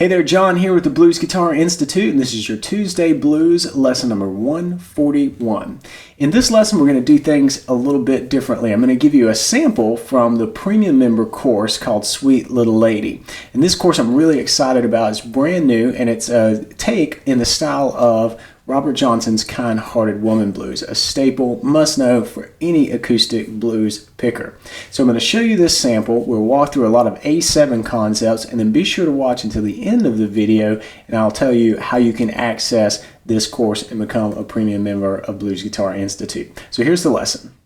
Hey there, John here with the Blues Guitar Institute, and this is your Tuesday Blues lesson number 141. In this lesson, we're going to do things a little bit differently. I'm going to give you a sample from the premium member course called Sweet Little Lady. And this course I'm really excited about. It's brand new, and it's a take in the style of Robert Johnson's Kind-Hearted Woman Blues, a staple, must-know for any acoustic blues picker. So I'm going to show you this sample. We'll walk through a lot of A7 concepts, and then be sure to watch until the end of the video, and I'll tell you how you can access this course and become a premium member of Blues Guitar Institute. So here's the lesson.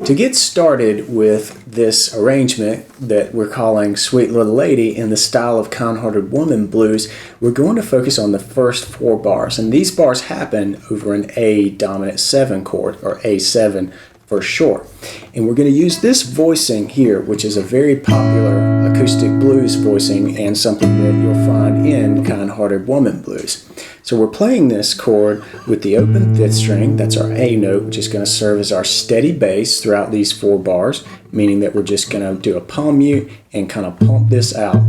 To get started with this arrangement that we're calling Sweet Little Lady in the style of Kind-Hearted Woman Blues, we're going to focus on the first 4 bars. And these bars happen over an A dominant 7 chord, or A7 for short. And we're going to use this voicing here, which is a very popular acoustic blues voicing and something that you'll find in Kind-Hearted Woman Blues. So we're playing this chord with the open 5th string, that's our A note, which is going to serve as our steady bass throughout these 4 bars, meaning that we're just going to do a palm mute and kind of pump this out.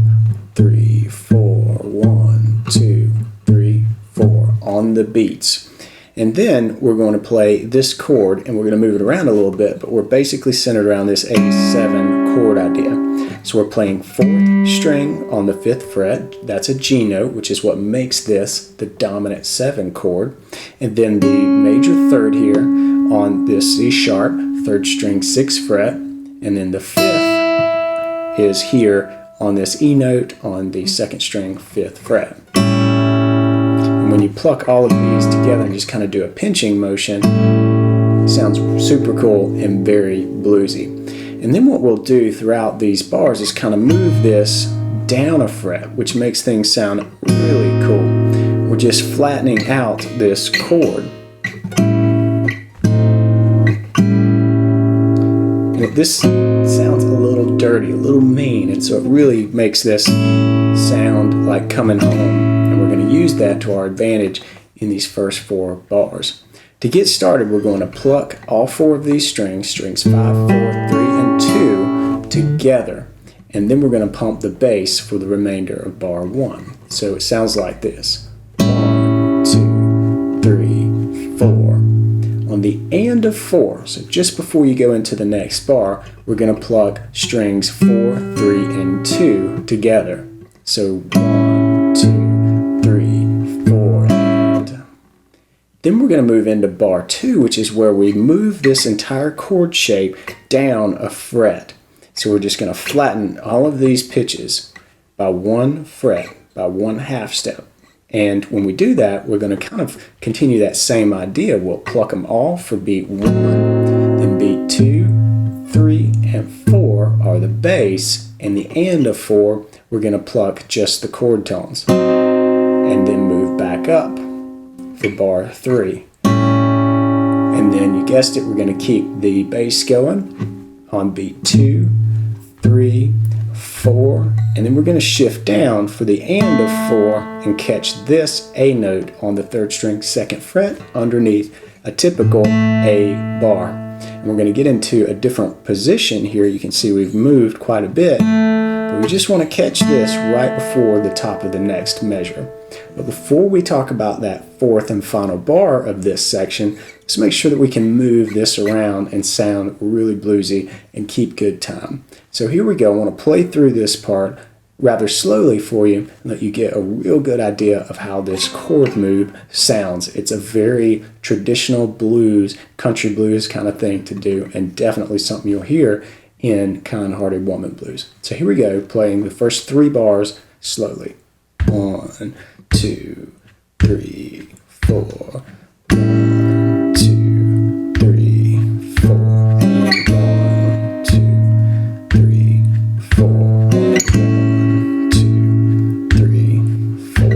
3, 4, 1, 2, 3, 4 on the beats. And then we're going to play this chord, and we're going to move it around a little bit, but we're basically centered around this A7 chord idea. So we're playing 4th string on the 5th fret, that's a G note, which is what makes this the dominant 7 chord. And then the major 3rd here on this C sharp, 3rd string 6th fret, and then the 5th is here on this E note on the 2nd string 5th fret. When you pluck all of these together and just kind of do a pinching motion, it sounds super cool and very bluesy. And then what we'll do throughout these bars is kind of move this down a fret, which makes things sound really cool. We're just flattening out this chord. And this sounds a little dirty, a little mean, and so it really makes this sound like coming home. We're going to use that to our advantage in these first 4 bars. To get started, we're going to pluck all 4 of these strings 5, 4, 3, and 2 together. And then we're going to pump the bass for the remainder of bar 1. So it sounds like this. 1, 2, 3, 4. On the and of 4, so just before you go into the next bar, we're going to pluck strings 4, 3, and 2 together. So 1, 2, 3, 4, and then we're going to move into bar 2, which is where we move this entire chord shape down a fret. So we're just going to flatten all of these pitches by 1 fret, by 1/2 step. And when we do that, we're going to kind of continue that same idea. We'll pluck them all for beat 1, then beat 2, 3, and 4 are the bass, and the and of 4, we're going to pluck just the chord tones. And then move back up for bar 3. And then you guessed it, we're going to keep the bass going on beat 2, 3, 4, and then we're going to shift down for the and of 4 and catch this A note on the 3rd string 2nd fret underneath a typical A bar. And we're going to get into a different position here. You can see we've moved quite a bit, but we just want to catch this right before the top of the next measure. But before we talk about that 4th and final bar of this section, let's make sure that we can move this around and sound really bluesy and keep good time. So here we go. I want to play through this part rather slowly for you and let you get a real good idea of how this chord move sounds. It's a very traditional blues, country blues kind of thing to do, and definitely something you'll hear in Kind-Hearted Woman Blues. So here we go, playing the first 3 bars slowly. 1, 2, 3, 4. 1, 2, 3, 4. And 1, 2, 3, 4. And 1, 2, 3, 4.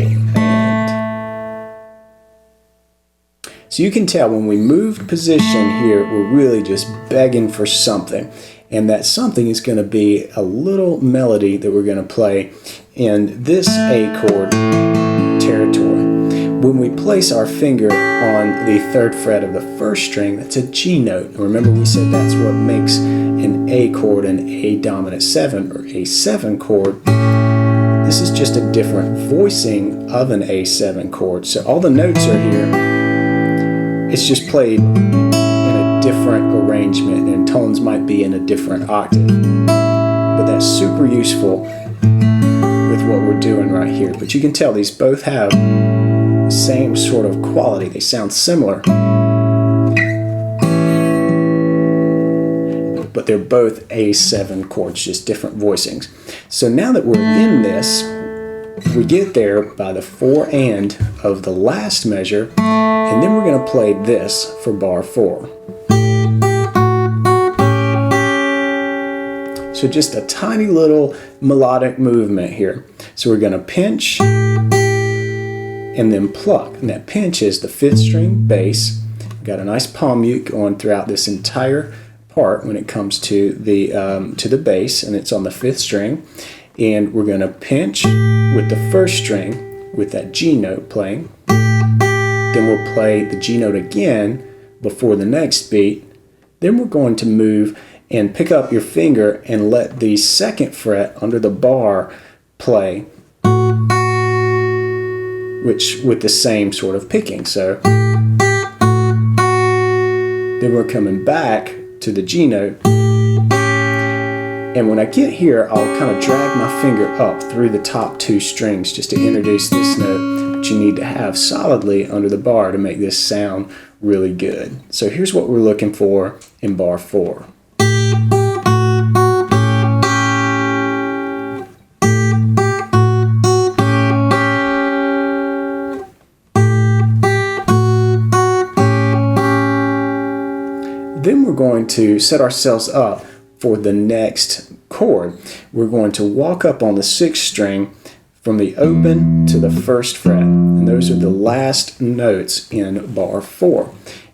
And so you can tell when we move position here, we're really just begging for something. And that something is going to be a little melody that we're going to play in this A chord territory. When we place our finger on the 3rd fret of the 1st string, that's a G note. And remember we said that's what makes an A chord, an A dominant 7 or A7 chord. This is just a different voicing of an A7 chord. So all the notes are here. It's just played in a different arrangement, and tones might be in a different octave. But that's super useful with what we're doing right here. But you can tell these both have the same sort of quality. They sound similar, but they're both A7 chords, just different voicings. So now that we're in this, we get there by the 4 and of the last measure, and then we're going to play this for bar 4. So just a tiny little melodic movement here. So we're going to pinch and then pluck. And that pinch is the 5th string bass. We've got a nice palm mute going throughout this entire part when it comes to the bass, and it's on the 5th string. And we're going to pinch with the 1st string with that G note playing. Then we'll play the G note again before the next beat. Then we're going to move and pick up your finger and let the 2nd fret under the bar play, which with the same sort of picking. So then we're coming back to the G note, and when I get here, I'll kind of drag my finger up through the top 2 strings just to introduce this note, but you need to have solidly under the bar to make this sound really good. So here's what we're looking for in bar 4. Then we're going to set ourselves up for the next chord. We're going to walk up on the 6th string from the open to the 1st fret, and those are the last notes in bar 4.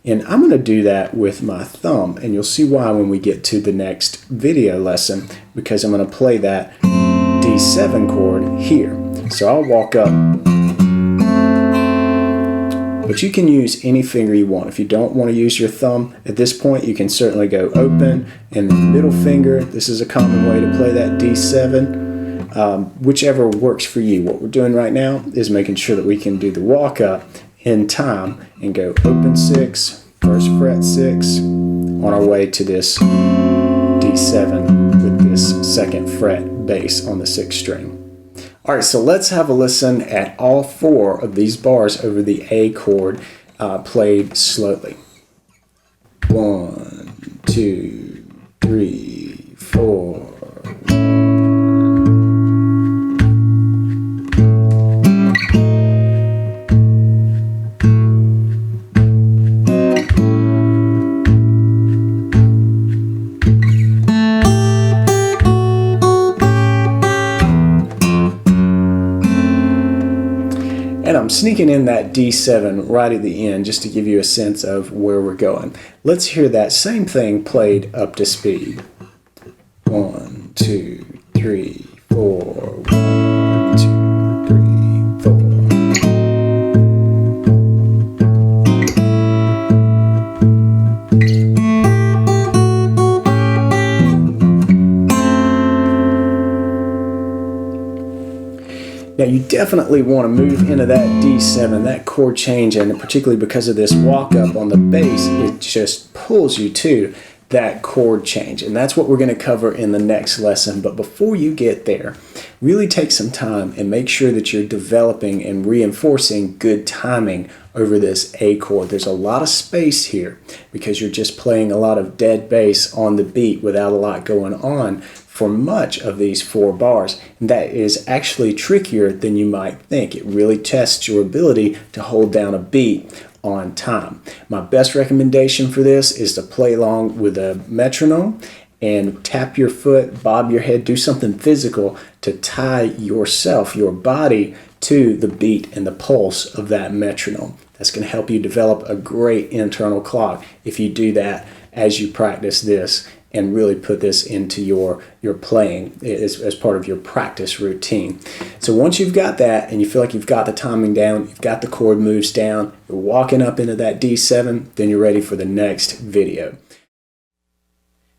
And I'm going to do that with my thumb, and you'll see why when we get to the next video lesson, because I'm going to play that D7 chord here. So I'll walk up, but you can use any finger you want. If you don't want to use your thumb at this point, you can certainly go open and the middle finger. This is a common way to play that D7, whichever works for you. What we're doing right now is making sure that we can do the walk up in time and go open 6, 1st fret 6, on our way to this D7 with this 2nd fret bass on the 6th string. Alright, so let's have a listen at all 4 of these bars over the A chord played slowly. 1, 2, 3, 4. And I'm sneaking in that D7 right at the end just to give you a sense of where we're going. Let's hear that same thing played up to speed. 1, 2, 3, 4. 1, 2, 3, 4. Now you definitely want to move into that D7, that chord change, and particularly because of this walk up on the bass, it just pulls you to that chord change. And that's what we're going to cover in the next lesson. But before you get there, really take some time and make sure that you're developing and reinforcing good timing over this A chord. There's a lot of space here because you're just playing a lot of dead bass on the beat without a lot going on for much of these 4 bars. And that is actually trickier than you might think. It really tests your ability to hold down a beat on time. My best recommendation for this is to play along with a metronome and tap your foot, bob your head, do something physical to tie yourself, your body, to the beat and the pulse of that metronome. That's going to help you develop a great internal clock if you do that as you practice this and really put this into your playing as part of your practice routine. So once you've got that and you feel like you've got the timing down, you've got the chord moves down, you're walking up into that D7, then you're ready for the next video.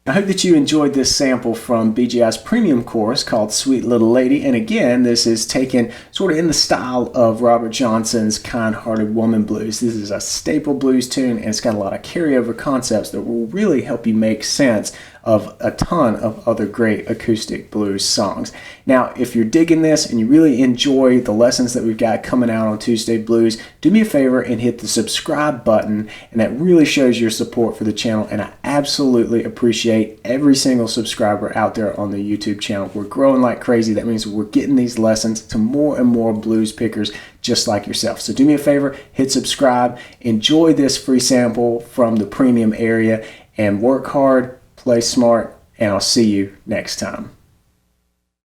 I hope that you enjoyed this sample from BGI's premium course called Sweet Little Lady. And again, this is taken sort of in the style of Robert Johnson's Kind-Hearted Woman Blues. This is a staple blues tune, and it's got a lot of carryover concepts that will really help you make sense of a ton of other great acoustic blues songs. Now, if you're digging this and you really enjoy the lessons that we've got coming out on Tuesday Blues, do me a favor and hit the subscribe button, and that really shows your support for the channel, and I absolutely appreciate every single subscriber out there on the YouTube channel. We're growing like crazy. That means we're getting these lessons to more and more blues pickers just like yourself. So do me a favor, hit subscribe, enjoy this free sample from the premium area, and work hard, play smart, and I'll see you next time.